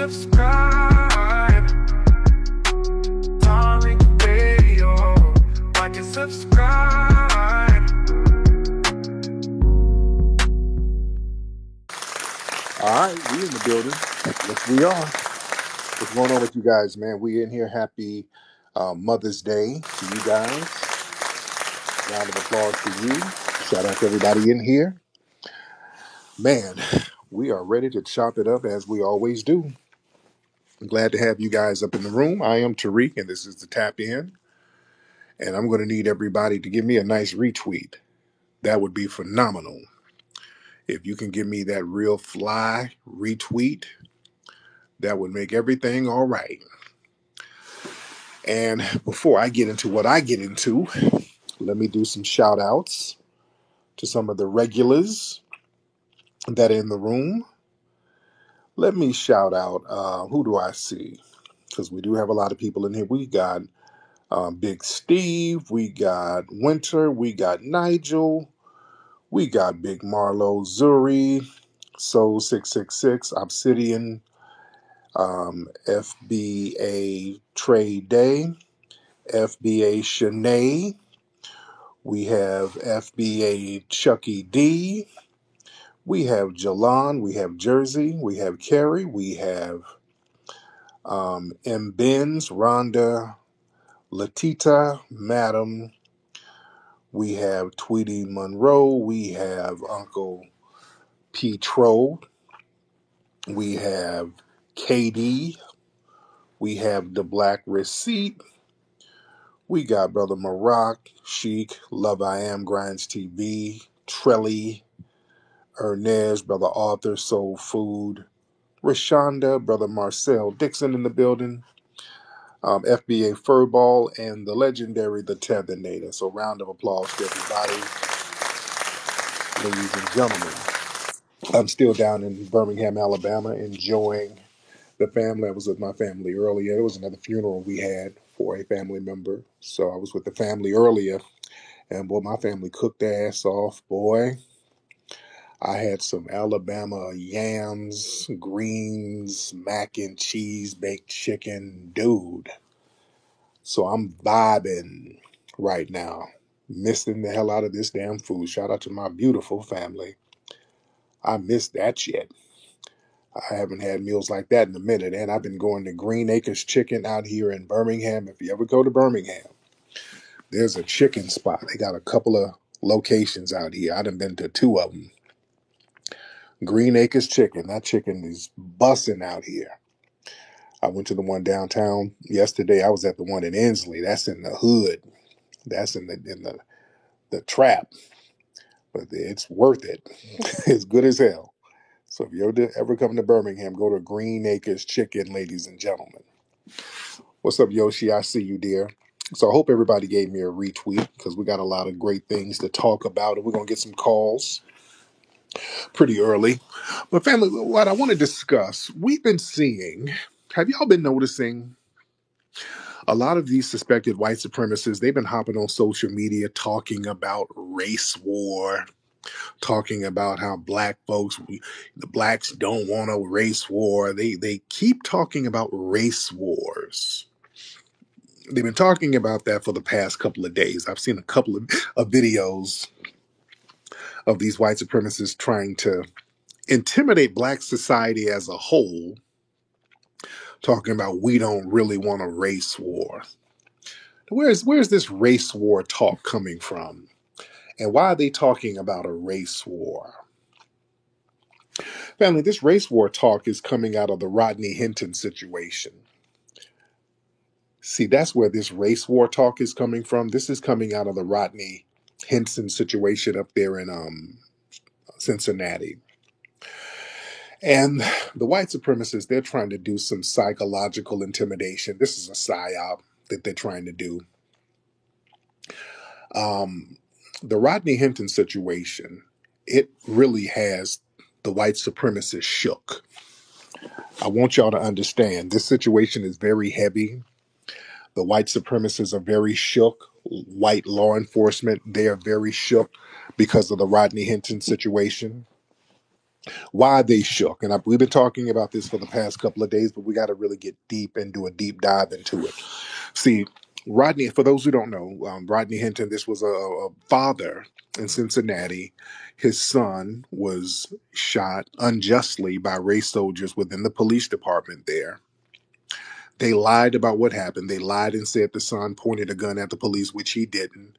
subscribe. Darling Radio. Like and subscribe. All right, we in the building. Yes, we are. What's going on with you guys, man? We in here. Happy Mother's Day to you guys. Round of applause to you. Shout out to everybody in here. Man, we are ready to chop it up as we always do. I'm glad to have you guys up in the room. I am Tariq, and this is the Tap In. And I'm going to need everybody to give me a nice retweet. That would be phenomenal. If you can give me that real fly retweet, that would make everything all right. And before I get into what I get into, let me do some shout outs to some of the regulars that are in the room. Let me shout out, who do I see? Because we do have a lot of people in here. We got Big Steve, we got Winter, we got Nigel, we got Big Marlo, Zuri, Soul 666, Obsidian, FBA Trade Day, FBA Shanae. We have FBA Chucky D. We have Jalan. We have Jersey. We have Carrie. We have M. Benz, Rhonda, Latita, Madam. We have Tweety Monroe. We have Uncle Petro. We have KD. We have The Black Receipt. We got Brother Maroc, Chic, Love I Am, Grinds TV, Trelly, Ernest, Brother Arthur, Soul Food, Rashonda, Brother Marcel Dixon in the building, FBA Furball, and the legendary The Tethernator. So round of applause to everybody, ladies and gentlemen. I'm still down in Birmingham, Alabama, enjoying the family. I was with my family earlier. It was another funeral we had for a family member. So I was with the family earlier, and boy, my family cooked their ass off, boy. I had some Alabama yams, greens, mac and cheese, baked chicken, dude. So I'm vibing right now, missing the hell out of this damn food. Shout out to my beautiful family. I miss that shit. I haven't had meals like that in a minute, and I've been going to Green Acres Chicken out here in Birmingham. If you ever go to Birmingham, there's a chicken spot. They got a couple of locations out here. I done been to two of them. Green Acres Chicken. That chicken is busting out here. I went to the one downtown yesterday. I was at the one in Inslee. That's in the hood. That's in the trap. But it's worth it. It's good as hell. So if you ever come to Birmingham, go to Green Acres Chicken, ladies and gentlemen. What's up, Yoshi? I see you, dear. So I hope everybody gave me a retweet because we got a lot of great things to talk about, and we're going to get some calls pretty early. But family, what I want to discuss, we've been seeing, have y'all been noticing a lot of these suspected white supremacists, they've been hopping on social media talking about race war, talking about how black folks, the blacks don't want a race war. They keep talking about race wars. They've been talking about that for the past couple of days. I've seen a couple of videos of these white supremacists trying to intimidate black society as a whole, talking about we don't really want a race war. Where's this race war talk coming from? And why are they talking about a race war? Family, this race war talk is coming out of the Rodney Hinton situation. See, that's where this race war talk is coming from. This is coming out of the Rodney Hinton situation up there in Cincinnati. And the white supremacists, they're trying to do some psychological intimidation. This is a psyop that they're trying to do. The Rodney Hinton situation, it really has the white supremacists shook. I want y'all to understand, this situation is very heavy. The white supremacists are very shook. White law enforcement, they are very shook because of the Rodney Hinton situation. Why they shook. And we've been talking about this for the past couple of days, but we got to really get deep and do a deep dive into it. See, Rodney, for those who don't know, Rodney Hinton, this was a father in Cincinnati. His son was shot unjustly by race soldiers within the police department there. They lied about what happened. They lied and said the son pointed a gun at the police, which he didn't.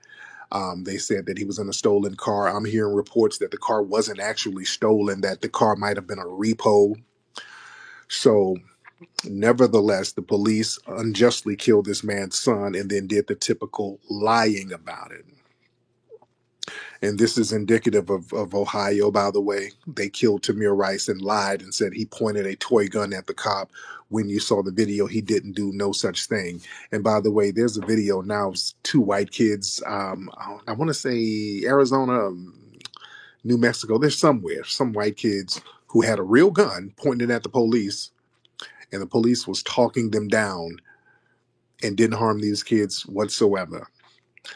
They said that he was in a stolen car. I'm hearing reports that the car wasn't actually stolen, that the car might have been a repo. So, nevertheless, the police unjustly killed this man's son and then did the typical lying about it. And this is indicative of Ohio, by the way. They killed Tamir Rice and lied and said he pointed a toy gun at the cop. When you saw the video, he didn't do no such thing. And by the way, there's a video now of two white kids. I want to say Arizona, New Mexico. There's somewhere, some white kids who had a real gun pointed at the police, and the police was talking them down and didn't harm these kids whatsoever.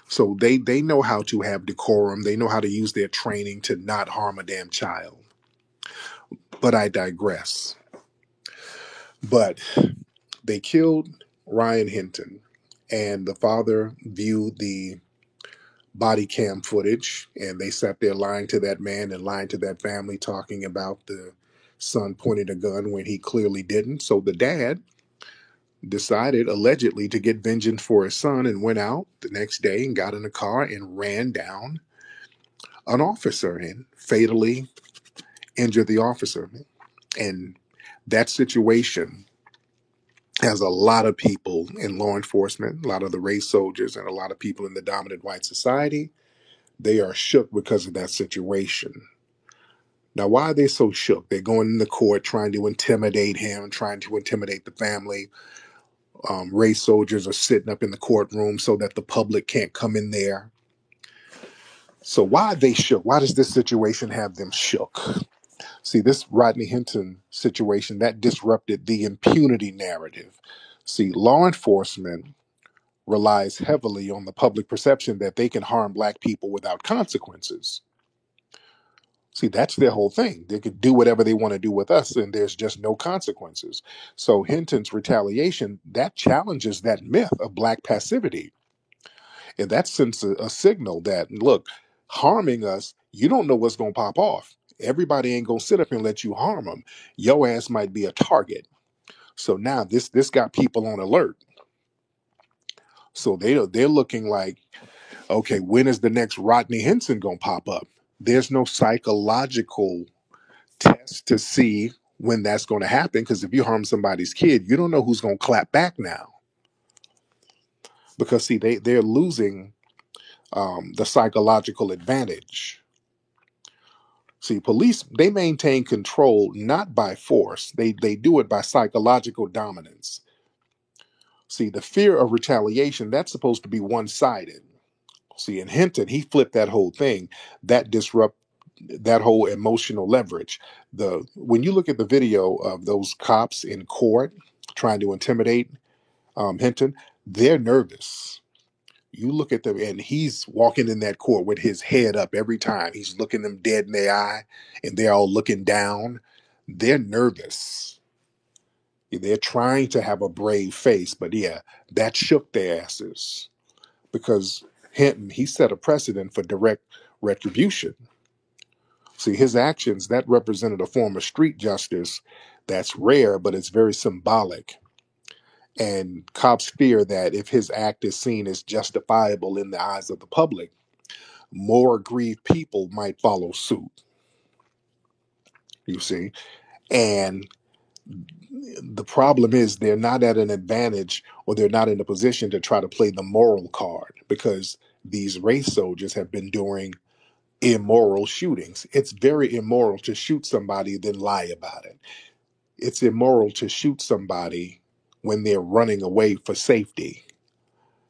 So they know how to have decorum. They know how to use their training to not harm a damn child. But I digress. But they killed Ryan Hinton, and the father viewed the body cam footage, and they sat there lying to that man and lying to that family, talking about the son pointing a gun when he clearly didn't. So the dad decided allegedly to get vengeance for his son and went out the next day and got in a car and ran down an officer and fatally injured the officer. And that situation has a lot of people in law enforcement, a lot of the race soldiers, and a lot of people in the dominant white society. They are shook because of that situation. Now, why are they so shook? They're going in the court trying to intimidate him, trying to intimidate the family. Race soldiers are sitting up in the courtroom so that the public can't come in there. So why are they shook? Why does this situation have them shook? See, this Rodney Hinton situation, that disrupted the impunity narrative. See, law enforcement relies heavily on the public perception that they can harm black people without consequences. See, that's their whole thing. They could do whatever they want to do with us, and there's just no consequences. So Hinton's retaliation, that challenges that myth of black passivity. And that sends a signal that, look, harming us, you don't know what's going to pop off. Everybody ain't going to sit up and let you harm them. Your ass might be a target. So now this got people on alert. So they're looking like, okay, when is the next Rodney Hinton going to pop up? There's no psychological test to see when that's going to happen, because if you harm somebody's kid, you don't know who's going to clap back now. Because see, they're losing the psychological advantage. See, police, they maintain control not by force. They do it by psychological dominance. See, the fear of retaliation, that's supposed to be one-sided. See, in Hinton, he flipped that whole thing. That disrupt that whole emotional leverage. When you look at the video of those cops in court trying to intimidate Hinton, they're nervous. You look at them, and he's walking in that court with his head up every time. He's looking them dead in the eye, and they're all looking down. They're nervous. They're trying to have a brave face, but yeah, that shook their asses, because Hinton, he set a precedent for direct retribution. See, his actions, that represented a form of street justice that's rare, but it's very symbolic. And cops fear that if his act is seen as justifiable in the eyes of the public, more aggrieved people might follow suit, you see. And the problem is they're not at an advantage, or they're not in a position to try to play the moral card, because these race soldiers have been doing immoral shootings. It's very immoral to shoot somebody then lie about it. It's immoral to shoot somebody when they're running away for safety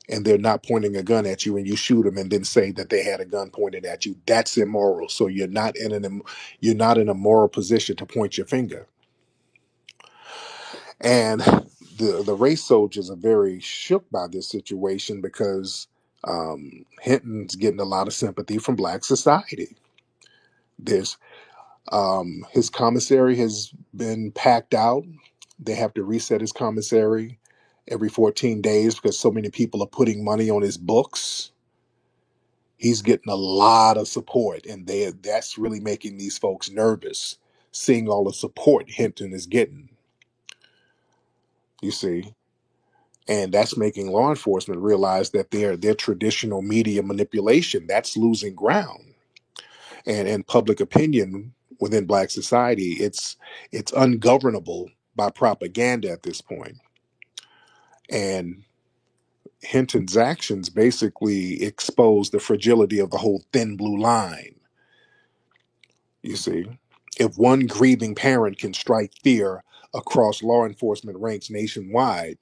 and they're not pointing a gun at you, and you shoot them and then say that they had a gun pointed at you. That's immoral. So you're not in a moral position to point your finger. And the race soldiers are very shook by this situation, because Hinton's getting a lot of sympathy from black society. There's His commissary has been packed out. They have to reset his commissary every 14 days because so many people are putting money on his books. He's getting a lot of support, and that's really making these folks nervous, seeing all the support Hinton is getting, you see. And that's making law enforcement realize that their traditional media manipulation, that's losing ground. And public opinion within black society, it's ungovernable by propaganda at this point. And Hinton's actions basically expose the fragility of the whole thin blue line. You see, if one grieving parent can strike fear across law enforcement ranks nationwide,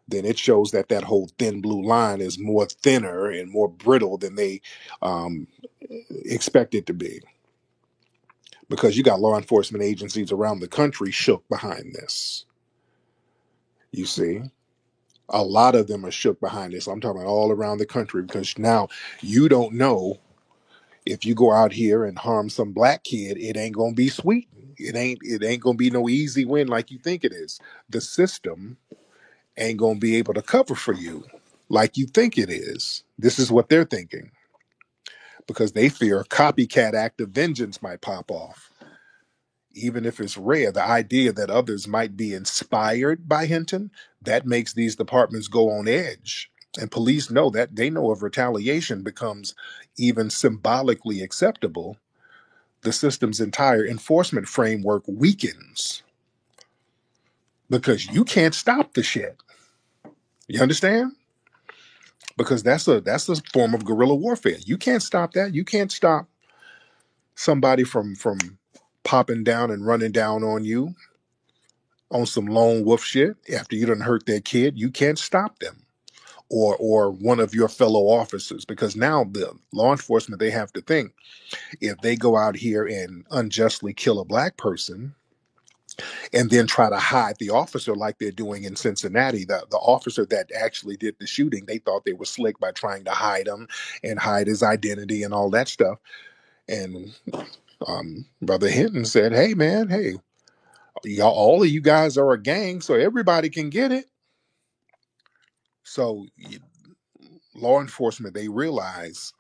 then it shows that that whole thin blue line is more thinner and more brittle than they um, expect it to be. Because you got law enforcement agencies around the country shook behind this. You see, a lot of them are shook behind this. I'm talking about all around the country because now you don't know if you go out here and harm some black kid, it ain't gonna be sweet. It ain't gonna be no easy win like you think it is. The system ain't gonna be able to cover for you like you think it is. This is what they're thinking because they fear a copycat act of vengeance might pop off. Even if it's rare, the idea that others might be inspired by Hinton, that makes these departments go on edge. And police know that. They know if retaliation becomes even symbolically acceptable, the system's entire enforcement framework weakens because you can't stop the shit. You understand? Because that's a form of guerrilla warfare. You can't stop that. You can't stop somebody from popping down and running down on you on some lone wolf shit after you done hurt their kid. You can't stop them or one of your fellow officers because now the law enforcement, they have to think if they go out here and unjustly kill a black person and then try to hide the officer like they're doing in Cincinnati. The officer that actually did the shooting, they thought they were slick by trying to hide him and hide his identity and all that stuff. And Brother Hinton said, hey, man, hey, y'all, all of you guys are a gang, so everybody can get it. So law enforcement, they realize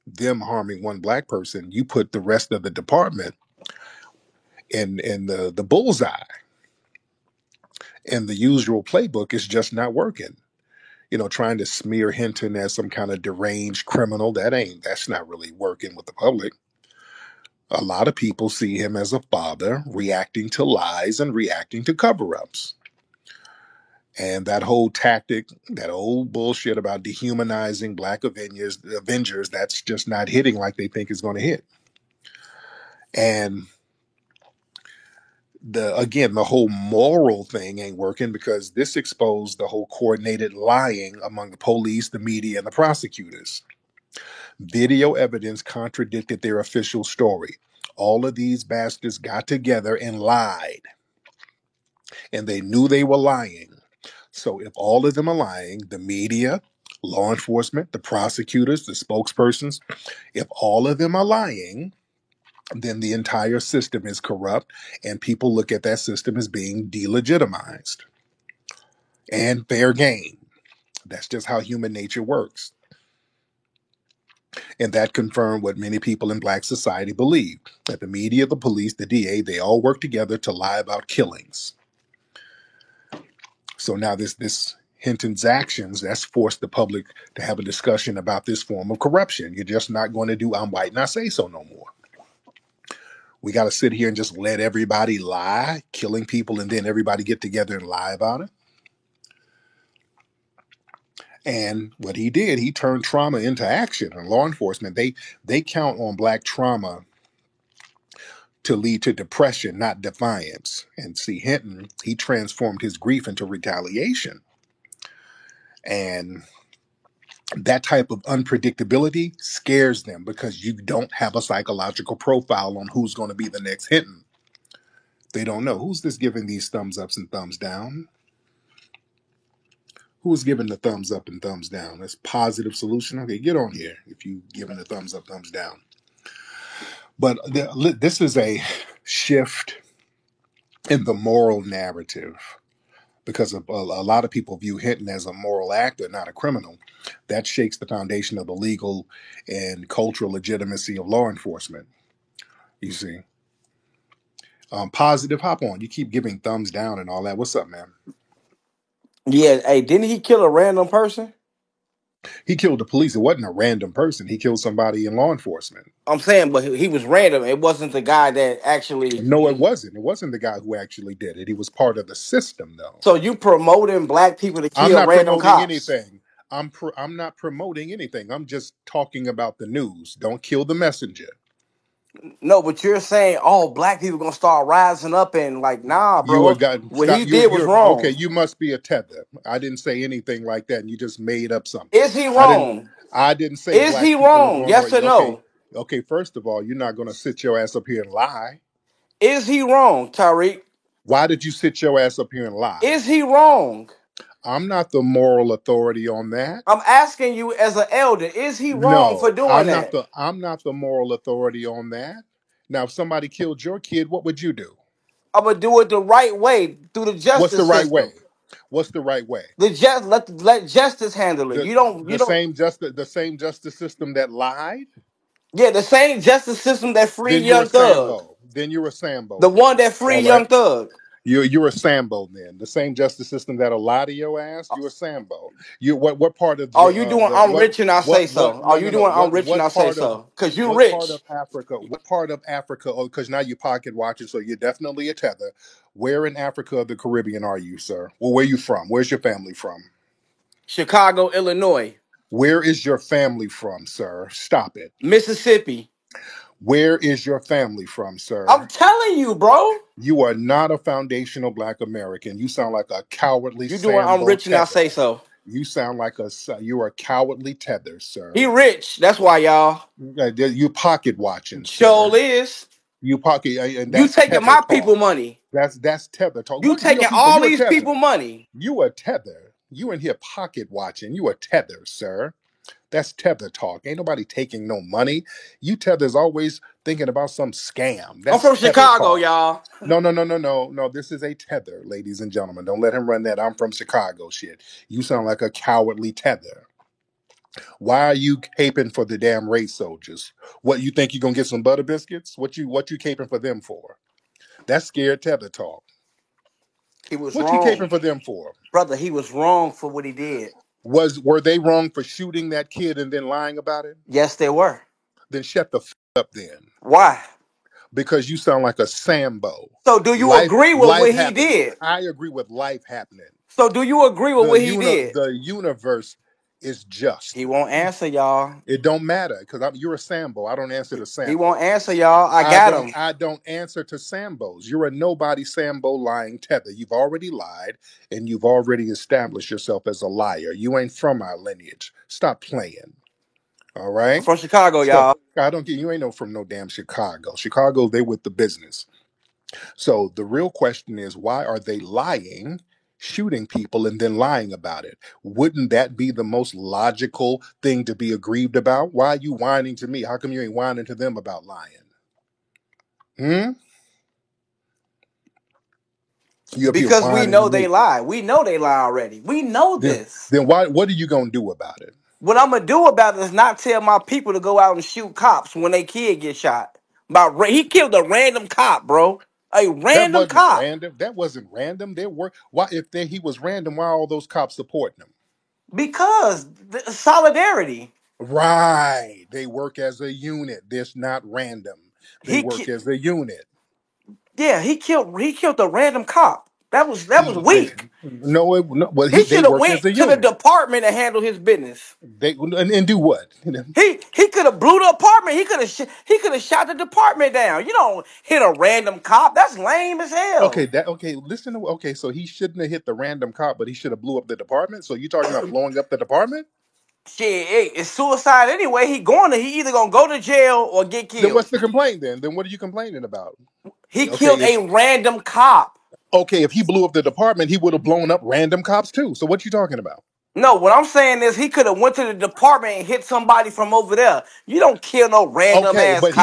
them harming one black person, you put the rest of the department in the bullseye. And the usual playbook is just not working. You know, trying to smear Hinton as some kind of deranged criminal, that's not really working with the public. A lot of people see him as a father reacting to lies and reacting to cover-ups. And that whole tactic, that old bullshit about dehumanizing black Avengers, that's just not hitting like they think is going to hit. And the whole moral thing ain't working because this exposed the whole coordinated lying among the police, the media, and the prosecutors. Video evidence contradicted their official story. All of these bastards got together and lied. And they knew they were lying. So if all of them are lying, the media, law enforcement, the prosecutors, the spokespersons, if all of them are lying, then the entire system is corrupt and people look at that system as being delegitimized and fair game. That's just how human nature works. And that confirmed what many people in black society believe, that the media, the police, the DA, they all work together to lie about killings. So now this Hinton's actions, that's forced the public to have a discussion about this form of corruption. You're just not going to do I'm white and I say so no more. We got to sit here and just let everybody lie, killing people, and then everybody get together and lie about it. And what he did, he turned trauma into action. And law enforcement, they count on black trauma to lead to depression, not defiance. And see, Hinton, he transformed his grief into retaliation. And that type of unpredictability scares them because you don't have a psychological profile on who's going to be the next Hinton. They don't know. Who's this giving these thumbs ups and thumbs down? Who's giving the thumbs up and thumbs down? That's positive solution. Okay, get on here if you giving the thumbs up, thumbs down. But this is a shift in the moral narrative because a lot of people view Hinton as a moral actor, not a criminal. That shakes the foundation of the legal and cultural legitimacy of law enforcement. You see, positive, hop on. You keep giving thumbs down and all that. What's up, man? Yeah, hey, didn't he kill a random person? He killed the police. It wasn't a random person. He killed somebody in law enforcement. I'm saying, but he was random. It wasn't the guy that actually. No, it wasn't. It wasn't the guy who actually did it. He was part of the system, though. So you promoting black people to I'm kill not random promoting cops? anything. I'm not promoting anything. I'm just talking about the news. Don't kill the messenger. No, but you're saying, oh, black people gonna start rising up and like, nah, You are bro. got What stop. he did was You're okay. wrong. You must be a tether. I didn't say anything like that, and you just made up something. Is he I didn't. wrong? I didn't say Is he black people are wrong? going Yes right. or Okay. no? Okay. First of all, you're not going to sit your ass up here and lie. Is he wrong, Tariq? Why did you sit your ass up here and lie? Is he wrong? I'm not the moral authority on that. I'm asking you as an elder, is he wrong for No, doing that? I'm not the moral authority on that. Now, if somebody killed your kid, what would you do? I'm gonna do it the right way through the What's the justice right way? system. What's the right way? Let justice handle it. The You the don't. same justice system that lied? Yeah, the same justice system that freed Then you're a Young Thug, Sambo. Then you're a Sambo the one then. that All freed right. Young Thug. You're a Sambo then. The same justice system that'll lie to your ass. You're a Sambo. You what part of Are you doing? the I'm rich and I say so. Are no you no no doing? I'm rich and I what say part of so. Cause you rich. Africa? What part of Africa? Oh, because now you're pocket watching, so you're definitely a tether. Where in Africa or the Caribbean are you, sir? Well, where you from? Where's your family from? Chicago, Illinois, Where is your family from, sir? Stop it. Mississippi. Where is your family from, I'm sir? telling you, bro. You are not a foundational Black American. You sound like a cowardly You doing? I'm Sambo rich and I tether. say so. You sound like you are a cowardly tether, He sir. rich. That's why y'all. You pocket watching, Show sir. is. You pocket, and You that's taking tether my talk. people money. That's tether talk. You What your taking people? all You a these tether. people money. You a tether. You in here pocket watching. You a tether, sir. That's tether talk. Ain't nobody taking no money. You tethers always thinking about some scam. I'm That's from tether Chicago, talk. y'all. No. This is a tether, ladies and gentlemen. Don't let him run that. I'm from Chicago shit. You sound like a cowardly tether. Why are you caping for the damn race soldiers? What you think you're gonna get some butter biscuits? What you caping for them for? That's scared tether talk. He was What you caping wrong, for them for? brother. He was wrong for what he did. Were they wrong for shooting that kid and then lying about it? Yes, they were. Then shut the up then. Why? Because you sound like a Sambo. So do you Life agree with life what he happened. did? I agree with life happening. So do you agree with what he did? The universe is He just. won't answer y'all. It don't matter because you're a Sambo. I don't answer to He won't Sambos. answer y'all. I got him. I don't answer to Sambos. You're a nobody Sambo lying tether. You've already lied and you've already established yourself as a liar. You ain't from our lineage. Stop playing. All I'm right. from Chicago, So y'all. I don't get you ain't no from no damn Chicago. Chicago, they with the business. So the real question is why are they lying, shooting people, and then lying about it? Wouldn't that be the most logical thing to be aggrieved about? Why are you whining to me? How come you ain't whining to them about lying? Hmm? You up here Because we whining to know they me. lie. We know they lie already. We know Then this. then what are you gonna do about it? What I'm gonna do about it is not tell my people to go out and shoot cops when they kid get shot. He killed a random cop, bro. A That random wasn't cop. random. That wasn't random. There were why if he was random, why are all those cops supporting him? Because the solidarity. Right. They work as a unit. This not random. They He work ki- as a unit. yeah, he killed a random cop. That was weak. No, well, He they should have work as went a to the unit. department and handled his business. They and do what? He could have blew the apartment. He could have shot the department down. You don't hit a random cop. That's lame as Okay, hell. listen to okay, so he shouldn't have hit the random cop, but he should have blew up the department. So you talking about blowing up the department? Shit, hey, it's suicide anyway. He either gonna go to jail or get Then killed. what's the complaint then? Then what are you complaining about? He Okay, killed a random cop. if he blew up the department, he would have blown up random cops too. So what you talking about? No, what I'm saying is he could have went to the department and hit somebody from over there. You don't kill no random Okay, ass but cop.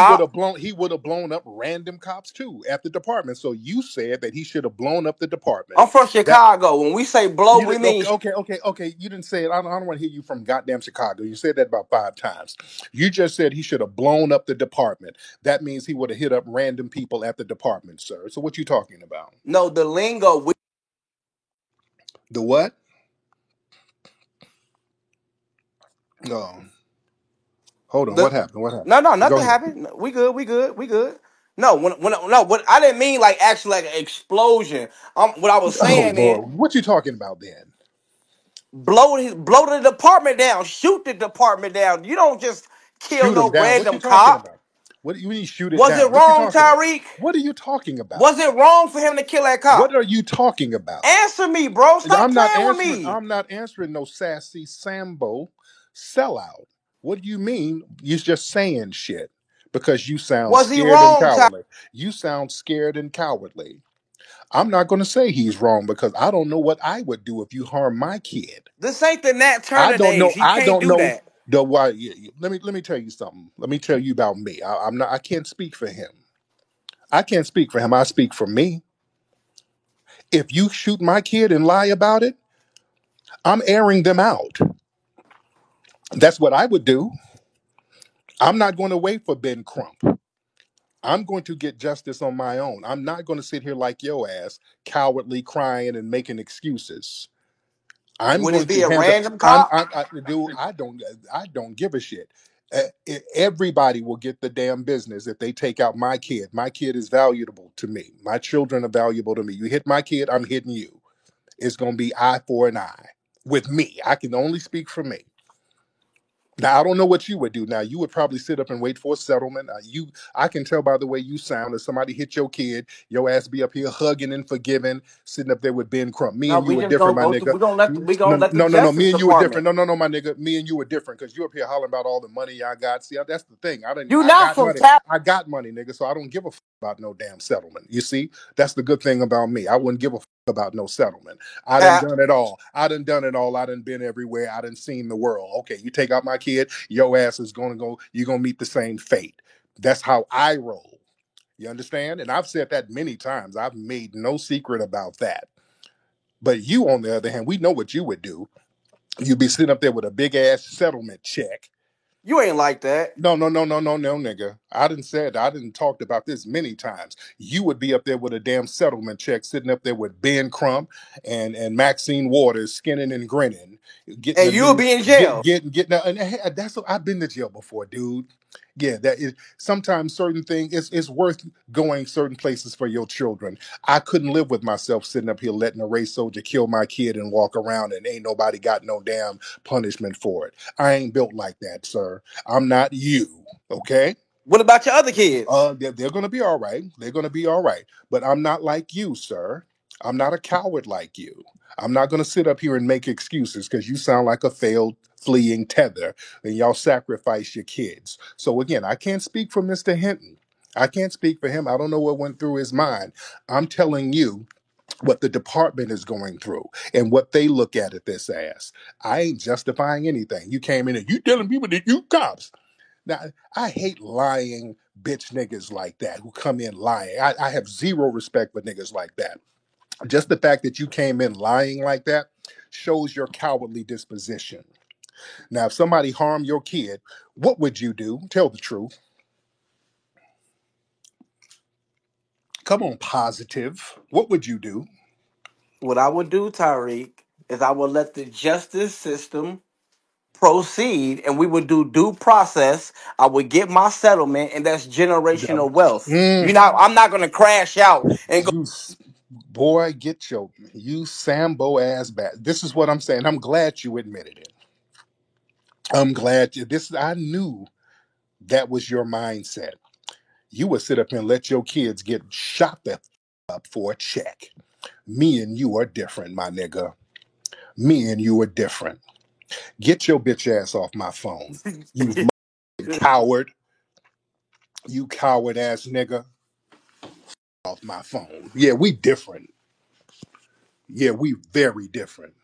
he would have blown up random cops too at the department. So you said that he should have blown up the department. I'm from That Chicago. When we say blow, you we didn't. mean Okay. You didn't say it. I don't want to hear you from goddamn Chicago. You said that about 5 times. You just said he should have blown up the department. That means he would have hit up random people at the department, sir. So what you talking about? no the lingo. The what? No. Hold on. The What happened? What happened? no, Go nothing ahead. happened. No, we good. We good. We good. No, when no, what I didn't mean like actually like an explosion. What I was Oh saying is Lord, what you talking about then? blow the department down, shoot the department down. You don't just kill Shoot him no down. What you random talking cop. about? What do you mean shoot it Was it down? What you wrong, talking about? Tyreek? What are you talking about? Was it wrong for him to kill that What cop? are you talking about? Answer me, bro. Stop I'm not playing with answering. me. I'm not answering no sassy Sambo sellout. What do you mean? You're just saying shit because you sound Was he scared and wrong, Ty? cowardly. You sound scared and cowardly. I'm not going to say he's wrong because I don't know what I would do if you harm my kid. This ain't the Nat I Turner don't days. know. He I can't don't do know that. the why. Let me tell you something. Let me tell you about me. I'm not. I can't speak for him. I can't speak for him. I speak for me. If you shoot my kid and lie about it, I'm airing them out. That's what I would do. I'm not going to wait for Ben Crump. I'm going to get justice on my own. I'm not going to sit here like yo ass, cowardly crying and making excuses. I'm Would going it be to a handle. random cop? Dude. I don't give a shit. Everybody will get the damn business if they take out my kid. My kid is valuable to me. My children are valuable to me. You hit my kid, I'm hitting you. It's going to be eye for an eye with me. I can only speak for me. Now I don't know what you would do. Now you would probably sit up and wait for a settlement. I can tell by the way you sound. If somebody hit your kid, your ass be up here hugging and forgiving, sitting up there with Ben Crump. Me No, and you we were just different, gonna my go through. nigga. We gonna No, let the no, no, no. Justice Me and you were Department. different. No, no, no, my nigga. Me and you were different because you up here hollering about all the money I got. See, that's the thing. You I not got from money. Tap. I got money, nigga. So I don't give a about no damn settlement. You see, that's the good thing about me. I wouldn't give a about no settlement. I done Tap. done it all. I done done it all. I done been everywhere. I done seen the world. Okay, you take out my kid, your ass is gonna go. You're gonna meet the same fate. That's how I roll. You understand? And I've said that many times. I've made no secret about that. But you, on the other hand, we know what you would do. You'd be sitting up there with a big ass settlement check. You ain't like that. No, no, no, no, no, no, nigga. I didn't talked about this many times. You would be up there with a damn settlement check, sitting up there with Ben Crump and Maxine Waters, skinning and grinning, getting And a you'll new, be in jail. getting. And hey, that's I've been to jail before, dude. Yeah, that is sometimes certain things. It's worth going certain places for your children. I couldn't live with myself sitting up here letting a race soldier kill my kid and walk around and ain't nobody got no damn punishment for it. I ain't built like that, sir. I'm not you, okay? What about your other kids? They're going to be all right. They're going to be all right. But I'm not like you, sir. I'm not a coward like you. I'm not going to sit up here and make excuses because you sound like a failed fleeing tether and y'all sacrifice your kids. So again, I can't speak for Mr. Hinton. I can't speak for him. I don't know what went through his mind. I'm telling you what the department is going through and what they look at this as. I ain't justifying anything. You came in and you telling people that you cops. Now, I hate lying bitch niggas like that who come in lying. I have zero respect for niggas like that. Just the fact that you came in lying like that shows your cowardly disposition. Now, if somebody harmed your kid, what would you do? Tell the truth. Come on, positive. What would you do? What I would do, Tyreek, is I would let the justice system proceed, and we would do due process. I would get my settlement, and that's The- generational wealth. Mm, I'm not gonna crash out and go. you boy, get your you Sambo ass back. This is what I'm saying. I'm glad you admitted it. I'm glad you. This I knew that was your mindset. You would sit up and let your kids get shot the up for a check. Me and you are different, my nigga. Me and you are different. Get your bitch ass off my phone. You coward. You coward ass nigga. Off my phone. Yeah, we different. Yeah, we very different.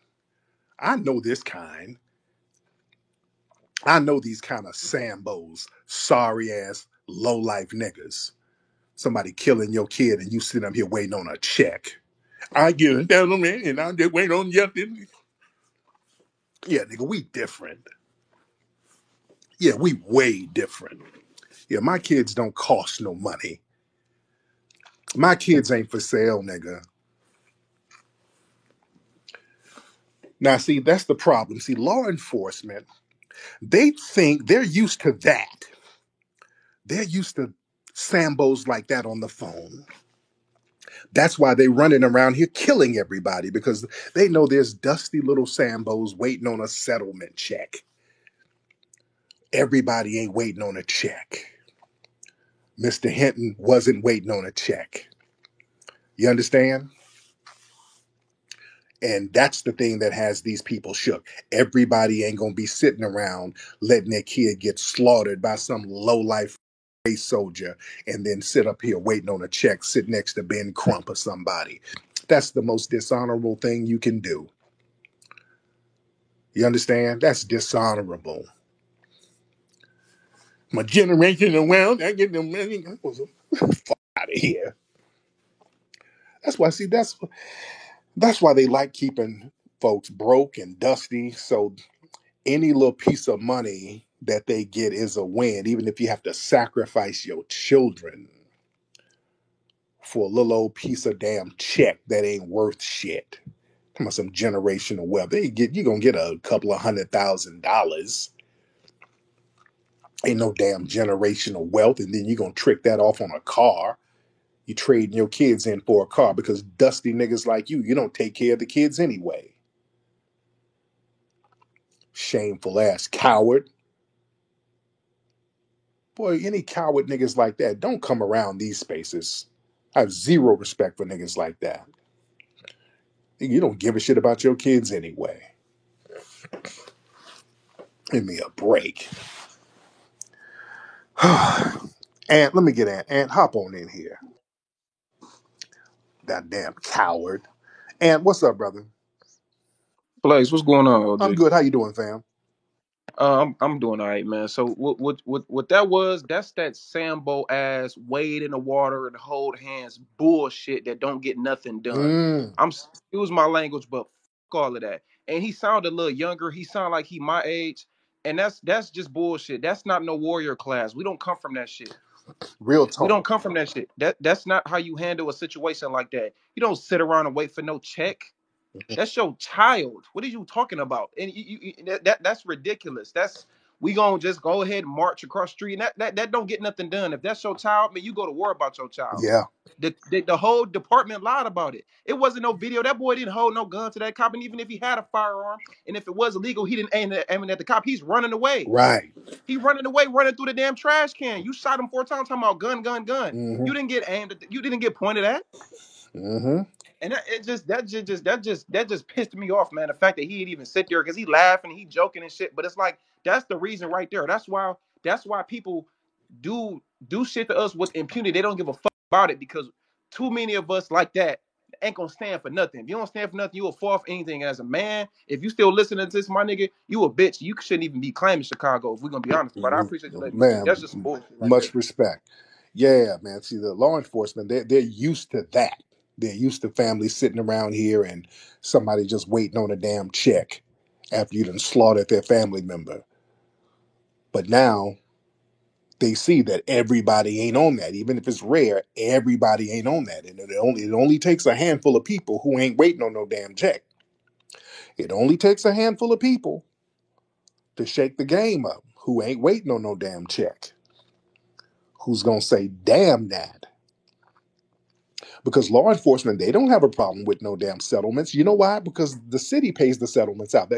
I know this kind. I know these kind of Sambos, sorry ass, low life niggas. Somebody killing your kid and you sitting up here waiting on a check. I get a settlement and I'm just waiting on justice. Yeah, nigga, we different. Yeah, we way different. Yeah, my kids don't cost no money. My kids ain't for sale, nigga. Now, see, that's the problem. See, law enforcement, they think they're used to that. They're used to Sambos like that on the phone. That's why they running around here killing everybody because they know there's dusty little Sambos waiting on a settlement check. Everybody ain't waiting on a check. Mr. Hinton wasn't waiting on a check. You understand? And that's the thing that has these people shook. Everybody ain't gonna be sitting around letting their kid get slaughtered by some low life race soldier and then sit up here waiting on a check, sit next to Ben Crump or somebody. That's the most dishonorable thing you can do. You understand? That's dishonorable. My generation of wealth, I get the money. Fuck out of here. That's why. See, that's why they like keeping folks broke and dusty. So any little piece of money that they get is a win, even if you have to sacrifice your children for a little old piece of damn check that ain't worth shit. Come on, some generational wealth. You're gonna get a couple of $100,000. Ain't no damn generational wealth, and then you're gonna trick that off on a car. You trading your kids in for a car because dusty niggas like you don't take care of the kids anyway. Shameful ass coward. Boy, any coward niggas like that, don't come around these spaces. I have zero respect for niggas like that. You don't give a shit about your kids anyway. Give me a break. Aunt, let me get Aunt, hop on in here. That damn coward. Aunt, what's up, brother? Blaze, what's going on, I'm OG? good. How you doing, fam? I'm doing all right, man. So what that was? That's that Sambo ass wade in the water and hold hands bullshit that don't get nothing done. Mm, Excuse my language, but fuck all of that. And he sounded a little younger. He sounded like he my age, and that's just bullshit. That's not no warrior class. We don't come from that shit. real We don't talk. come from that shit. That's not how you handle a situation like that. You don't sit around and wait for no check. That's your child. What are you talking about? And that's ridiculous. We gonna just go ahead and march across the street. And that don't get nothing done. If that's your child, man, you go to war about your child. Yeah, The whole department lied about it. It wasn't no video. That boy didn't hold no gun to that cop. And even if he had a firearm, and if it was illegal, he didn't aim at the cop. He's running away. right. He running away, running through the damn trash can. You shot him 4 times, talking about gun, gun, gun. Mm-hmm. You didn't get aimed at. You didn't get pointed at. Mm-hmm. And that just pissed me off, man. The fact that he'd even sit there because he laughing, he joking and shit. But it's like that's the reason right there. That's why people do shit to us with impunity. They don't give a fuck about it because too many of us like that ain't gonna stand for nothing. If you don't stand for nothing, you will fall for anything. As a man, if you still listening to this, my nigga, you a bitch. You shouldn't even be claiming Chicago. If we're gonna be honest, but I appreciate you letting me speak. Man, That's just some bullshit right there. much respect. Yeah, man. See, the law enforcement, they're used to that. They're used to families sitting around here and somebody just waiting on a damn check after you done slaughtered their family member. But now they see that everybody ain't on that. Even if it's rare, everybody ain't on that. And it only takes a handful of people who ain't waiting on no damn check. It only takes a handful of people to shake the game up who ain't waiting on no damn check. Who's gonna say, damn that? Because law enforcement, they don't have a problem with no damn settlements. You know why? Because the city pays the settlements out.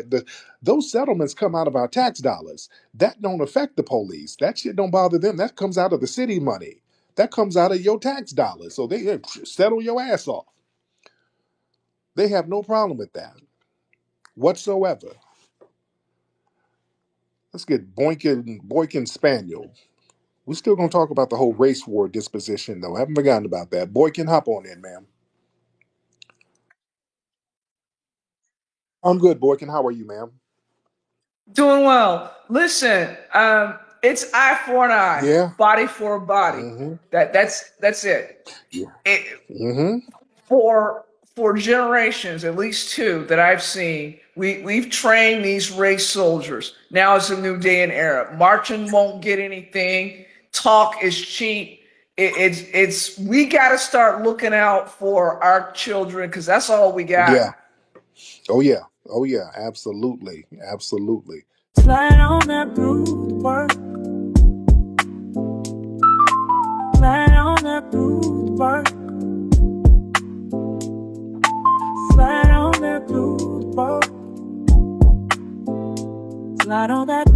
Those settlements come out of our tax dollars. That don't affect the police. That shit don't bother them. That comes out of the city money. That comes out of your tax dollars. So they settle your ass off. They have no problem with that whatsoever. Let's get Boykin Spaniel. We're still gonna talk about the whole race war disposition, though. I haven't forgotten about that. Boykin, hop on in, ma'am. I'm good, Boykin. How are you, ma'am? Doing well. Listen, it's eye for an eye, Yeah. body for a body. Mm-hmm. That's it. Yeah. It Mm-hmm. for generations, at least two that I've seen, we've trained these race soldiers. Now it's a new day and era. Marching won't get anything. Talk is cheap. It's we got to start looking out for our children because that's all we got. Yeah. Oh yeah. Oh yeah. Absolutely. Absolutely. Slide on that blue work. Slide on that blue work. Slide on that blue work. Slide on that